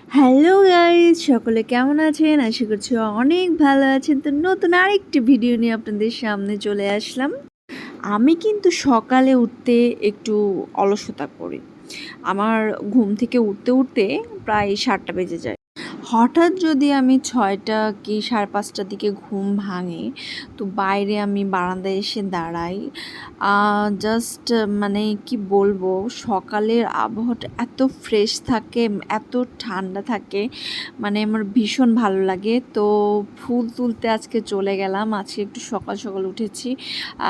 Hello guys, সকলে কেমন আছেন? আশা করছি অনেক ভালো আছেন। তো নতুন আরেকটি ভিডিও নিয়ে আপনাদের সামনে চলে আসলাম। আমি কিন্তু সকালে উঠতে একটু অলসতা করি। আমার ঘুম থেকে উঠতে প্রায় ৭টা বেজে যায়। হঠাৎ যদি আমি ৬টা কি ৫:৩০টার দিকে ঘুম ভাঙে, তো বাইরে আমি বারান্দায় এসে দাঁড়াই। জাস্ট মানে কি বলবো, সকালের আবহাওয়াটা এত ফ্রেশ থাকে, এত ঠান্ডা থাকে, মানে আমার ভীষণ ভালো লাগে। তো ফুল তুলতে আজকে চলে গেলাম। আজকে একটু সকাল উঠেছি।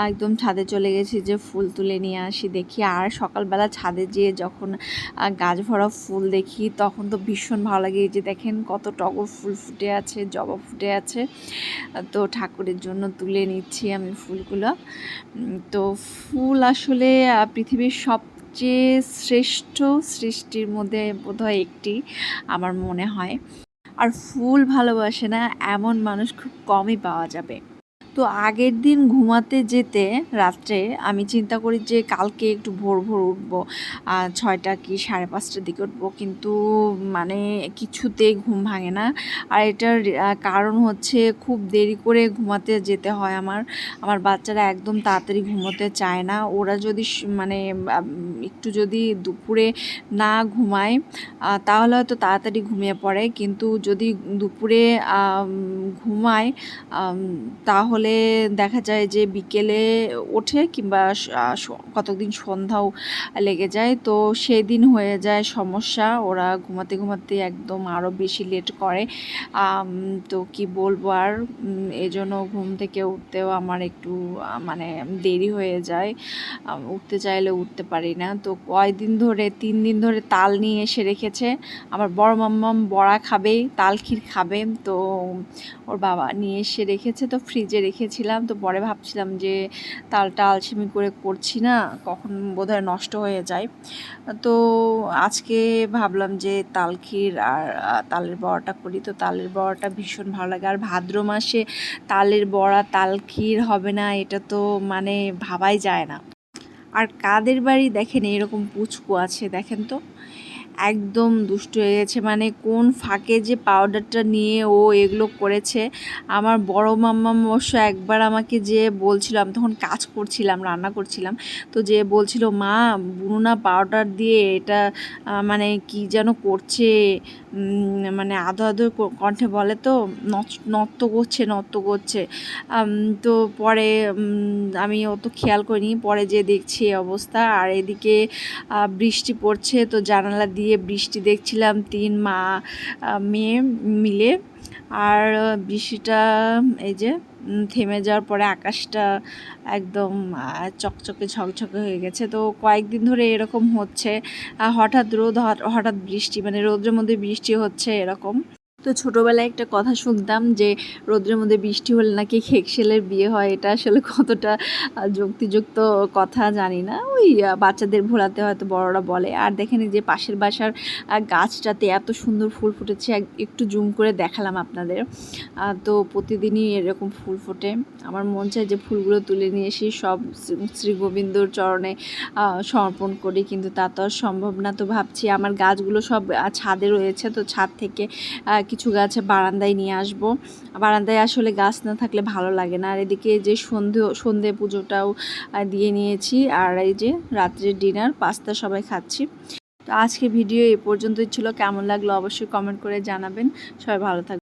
একদম ছাদে চলে গেছি যে ফুল তুলে নিয়ে আসি দেখি। আর সকালবেলা ছাদে যেয়ে যখন গাছ ভরা ফুল দেখি তখন তো ভীষণ ভালো লাগে। এই যে দেখেন কত টগর ফুল ফুটে আছে, জবা ফুটে আছে। তো ঠাকুরের জন্য তুলে নিচ্ছি আমি ফুলগুলো। তো ফুল আসলে পৃথিবীর সবচেয়ে শ্রেষ্ঠ সৃষ্টির মধ্যে বোধহয় একটি আমার মনে হয়। আর ফুল ভালোবাসে না এমন মানুষ খুব কমই পাওয়া যাবে। তো আগের দিন ঘুমাতে যেতে রাত্রে আমি চিন্তা করি যে কালকে একটু ভোর উঠবো, ৬টা কি ৫:৩০টার দিকে উঠবো, কিন্তু মানে কিছুতেই ঘুম ভাঙে না। আর এটার কারণ হচ্ছে খুব দেরি করে ঘুমাতে যেতে হয় আমার বাচ্চারা একদম তাড়াতাড়ি ঘুমোতে চায় না। ওরা যদি মানে একটু যদি দুপুরে না ঘুমায় তাহলে হয়তো তাড়াতাড়ি ঘুমিয়ে পড়ে, কিন্তু যদি দুপুরে ঘুমায় তাহলে দেখা যায় যে বিকেলে ওঠে, কিংবা কতদিন সন্ধ্যাও লেগে যায়। তো সেদিন হয়ে যায় সমস্যা, ওরা ঘুমাতে একদম আরও বেশি লেট করে। তো কি বলবো আর, এজন্য ঘুম থেকে উঠতেও আমার একটু মানে দেরি হয়ে যায়। উঠতে চাইলে উঠতে পারি না। তো ৩ দিন ধরে তাল নিয়ে এসে রেখেছে। আমার বড় মাম্মাম বড়া খাবে, তাল ক্ষীর খাবে। তো ওর বাবা নিয়ে এসে রেখেছে, তো ফ্রিজে রেখেছিলাম। তো পরে ভাবছিলাম যে তালটা আলসেমি করে করছি না, কখন বোধহয় নষ্ট হয়ে যায়। তো আজকে ভাবলাম যে তাল ক্ষীর আর তালের বড়াটা করি। তো তালের বড়াটা ভীষণ ভালো লাগে। আর ভাদ্র মাসে তালের বড়া, তাল ক্ষীর হবে না, এটা তো মানে ভাবাই যায় না। আর কাদের বাড়ি দেখেন এরকম পুচকু আছে, দেখেন তো একদম দুষ্টু হয়ে গেছে। মানে কোন ফাঁকে যে পাউডারটা নিয়ে ও এগুলো করেছে। আমার বড় মাম্মাম অবশ্য একবার আমাকে যে বলছিল, আমি তখন কাজ করছিলাম, রান্না করছিলাম, তো যে বলছিল মা বুনুনা পাউডার দিয়ে এটা মানে কি যেন করছে, মানে আদো কণ্ঠে বলে, তো নত্য করছে। তো পরে আমি অত খেয়াল করিনি, পরে যে দেখছি এই অবস্থা। আর এদিকে বৃষ্টি পড়ছে, তো জানালা দিয়ে বৃষ্টি দেখছিলাম ৩ মা মেয়ে মিলে। আর বৃষ্টিটা এই যে থেমে যাওয়ার পরে আকাশটা একদম চকচকে ঝকঝকে হয়ে গেছে। তো কয়েকদিন ধরে এরকম হচ্ছে, হঠাৎ রোদ হঠাৎ বৃষ্টি, মানে রোদের মধ্যে বৃষ্টি হচ্ছে এরকম। তো ছোটোবেলায় একটা কথা শুনতাম যে রোদ্রের মধ্যে বৃষ্টি হলে নাকি খেকশেলের বিয়ে হয়। এটা আসলে কতটা যুক্তিযুক্ত কথা জানি না, ওই বাচ্চাদের ভোলাতে হয়তো বড়রা বলে। আর দেখেন যে পাশের বাসার গাছটাতে এত সুন্দর ফুল ফুটেছে, একটু জুম করে দেখালাম আপনাদের। তো প্রতিদিনই এরকম ফুল ফোটে। আমার মন চায় যে ফুলগুলো তুলে নিয়ে এসে সব শ্রী গোবিন্দর চরণে সমর্পণ করি, কিন্তু তা তো আর সম্ভব না। তো ভাবছি আমার গাছগুলো সব ছাদে রয়েছে, তো ছাদ থেকে কিছু গাছ বারান্দায় নিয়ে আসব। বারান্দায় আসলে গাছ না থাকলে ভালো লাগে না। আর এদিকে যে সন্ধে পুজোটাও দিয়ে নিয়েছি। আর এই যে রাত্রের ডিনার পাস্তা সবাই খাচ্ছি। তো আজকে ভিডিও এ পর্যন্তই ছিল। কেমন লাগলো অবশ্যই কমেন্ট করে জানাবেন। সবাই ভালো থাকবেন।